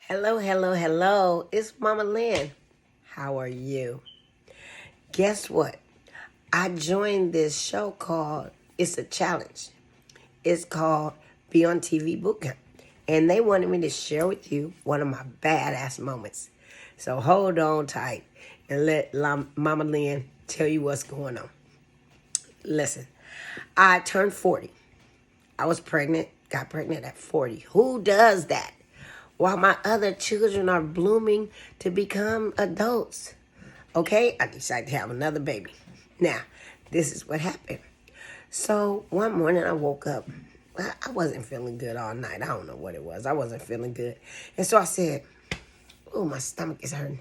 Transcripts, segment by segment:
Hello, hello, hello. It's Mama Lynn. How are you? Guess what? I joined this show called It's a Challenge. It's called Be on TV Bootcamp. And they wanted me to share with you one of my badass moments. So hold on tight and let Mama Lynn tell you what's going on. Listen, I turned 40. I was pregnant, got pregnant at 40. Who does that? While my other children are blooming to become adults. Okay, I decided to have another baby. Now, this is what happened. So one morning I woke up. I wasn't feeling good all night. I don't know what it was. I wasn't feeling good. And so I said, oh, my stomach is hurting.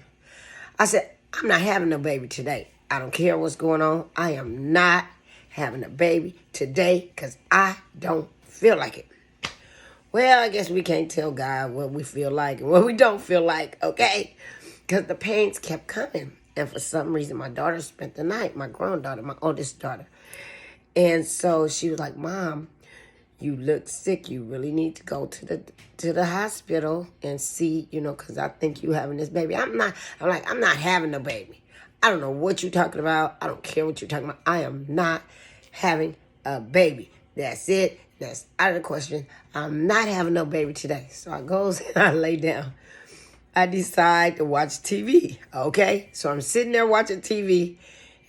I said, I'm not having no baby today. I don't care what's going on. I am not having a baby today because I don't feel like it. Well, I guess we can't tell God what we feel like and what we don't feel like, okay? Because the pains kept coming. And for some reason, my daughter spent the night, my granddaughter, my oldest daughter. And so she was like, Mom, you look sick. You really need to go to the hospital and see, because I think you having this baby. I'm not having no baby. I don't know what you're talking about. I don't care what you're talking about. I am not having a baby. That's it. That's out of the question. I'm not having no baby today. So I goes and I lay down. I decide to watch TV, okay? So I'm sitting there watching TV,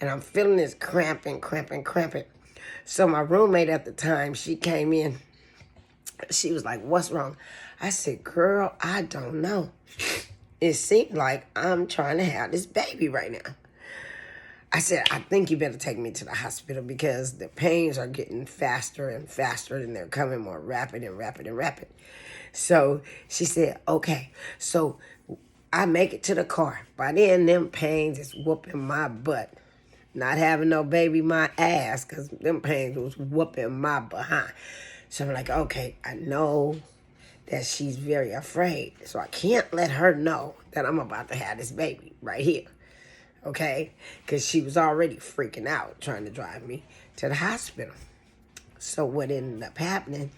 and I'm feeling this cramping. So my roommate at the time, she came in. She was like, what's wrong? I said, girl, I don't know. It seems like I'm trying to have this baby right now. I said, I think you better take me to the hospital because the pains are getting faster and faster and they're coming more rapid and rapid and rapid. So she said, okay. So I make it to the car. By then, them pains is whooping my butt. Not having no baby, my ass, because them pains was whooping my behind. So I'm like, okay, I know that she's very afraid. So I can't let her know that I'm about to have this baby right here. Okay? Because she was already freaking out trying to drive me to the hospital. So what ended up happening,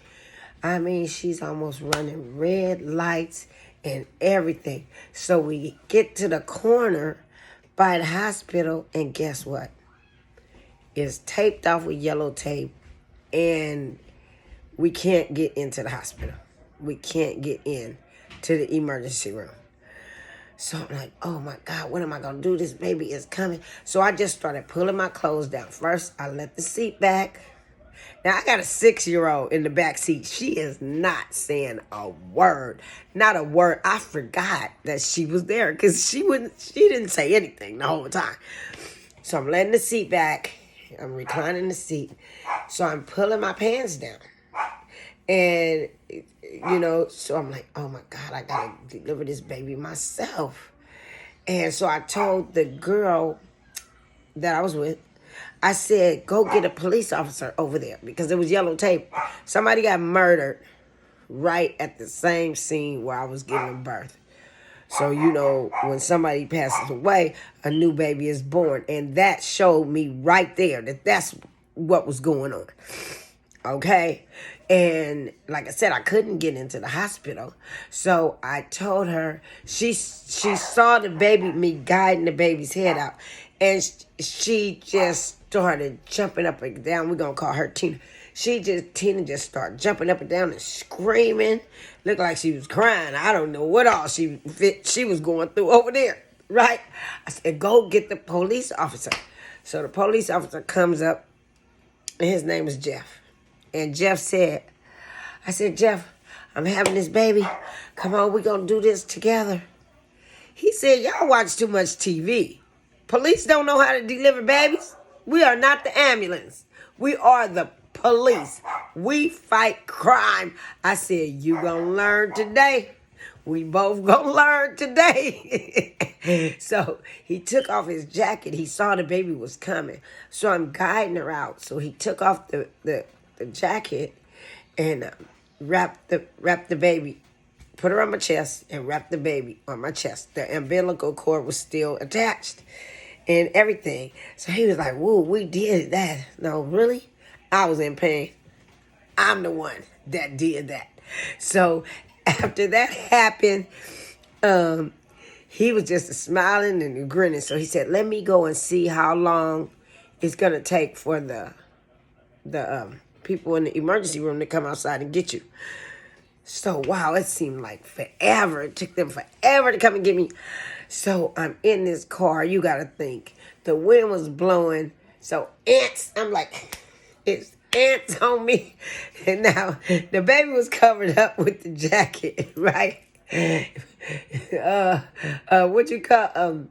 she's almost running red lights and everything. So we get to the corner by the hospital, and guess what? It's taped off with yellow tape, and we can't get into the hospital. We can't get in to the emergency room. So I'm like, oh my God, what am I going to do? This baby is coming. So I just started pulling my clothes down. First, I let the seat back. Now, I got a 6-year-old in the back seat. She is not saying a word. Not a word. I forgot that she was there because she didn't say anything the whole time. So I'm letting the seat back. I'm reclining the seat. So I'm pulling my pants down. And, so I'm like, oh my God, I got to deliver this baby myself. And so I told the girl that I was with, I said, go get a police officer over there because there was yellow tape. Somebody got murdered right at the same scene where I was giving birth. So, when somebody passes away, a new baby is born. And that showed me right there that that's what was going on. Okay? And like I said, I couldn't get into the hospital. So I told her, she saw the baby, me guiding the baby's head out. And she just started jumping up and down. We're going to call her Tina. Tina just started jumping up and down and screaming. Looked like she was crying. I don't know what all she was going through over there, right? I said, go get the police officer. So the police officer comes up, and his name is Jeff. And Jeff said, I said, Jeff, I'm having this baby. Come on, we're going to do this together. He said, y'all watch too much TV. Police don't know how to deliver babies. We are not the ambulance. We are the police. We fight crime. I said, you gonna learn today. We both gonna learn today. So he took off his jacket. He saw the baby was coming. So I'm guiding her out. So he took off the jacket and wrapped the baby. Put her on my chest and wrapped the baby on my chest. The umbilical cord was still attached and everything. So he was like, whoa, we did that. No, really? I was in pain. I'm the one that did that. So after that happened, Um, he was just smiling and grinning. So he said, let me go and see how long it's going to take for the people in the emergency room to come outside and get you. So, wow, it seemed like forever. It took them forever to come and get me. So, I'm in this car. You got to think. The wind was blowing. So, ants. I'm like, it's ants on me. And now, the baby was covered up with the jacket, right? What you call,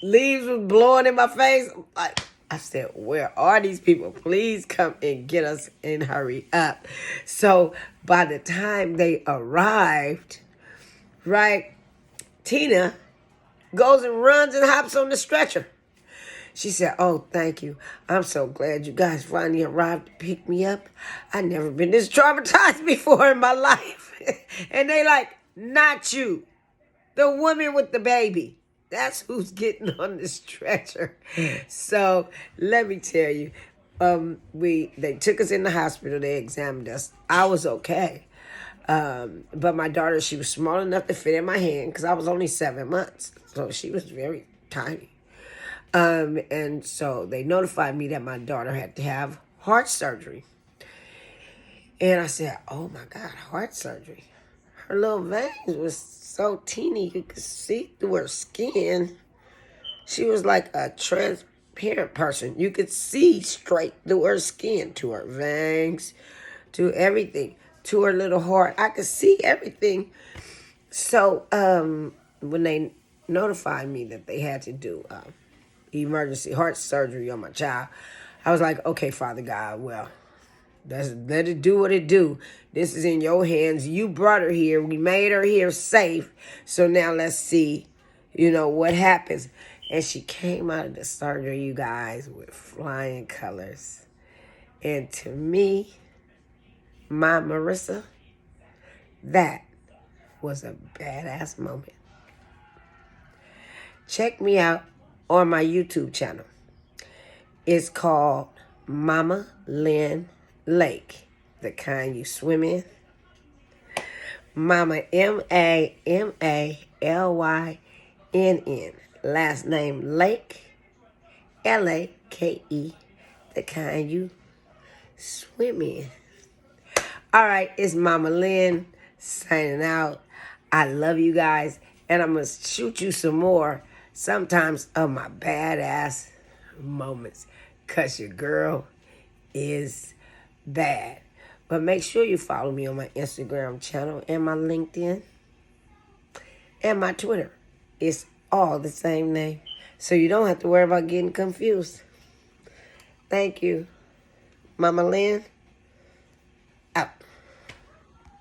leaves was blowing in my face. Like, I said, where are these people? Please come and get us and hurry up. So by the time they arrived, right, Tina goes and runs and hops on the stretcher. She said, oh, thank you. I'm so glad you guys finally arrived to pick me up. I've never been this traumatized before in my life. And they like, not you. The woman with the baby. That's who's getting on the stretcher. So let me tell you, they took us in the hospital. They examined us. I was okay. But my daughter, she was small enough to fit in my hand because I was only 7 months. So she was very tiny. And so they notified me that my daughter had to have heart surgery. And I said, oh my God, heart surgery. Her little veins was so teeny you could see through her skin. She was like a transparent person. You could see straight through her skin, to her veins, to everything, to her little heart. I could see everything. So when they notified me that they had to do emergency heart surgery on my child, I was like, okay, Father God, well, let it do what it do. This is in your hands. You brought her here. We made her here safe. So now let's see, what happens. And she came out of the surgery, you guys, with flying colors. And to me, my Marissa, that was a badass moment. Check me out on my YouTube channel. It's called Mama Lynn Lake, the kind you swim in. Mama, MAMALYNN. Last name Lake, LAKE, the kind you swim in. All right, it's Mama Lynn signing out. I love you guys, and I'm going to shoot you some more sometimes of my badass moments, because your girl is bad. But make sure you follow me on my Instagram channel and my LinkedIn and my Twitter. It's all the same name. So you don't have to worry about getting confused. Thank you, Mama Lynn.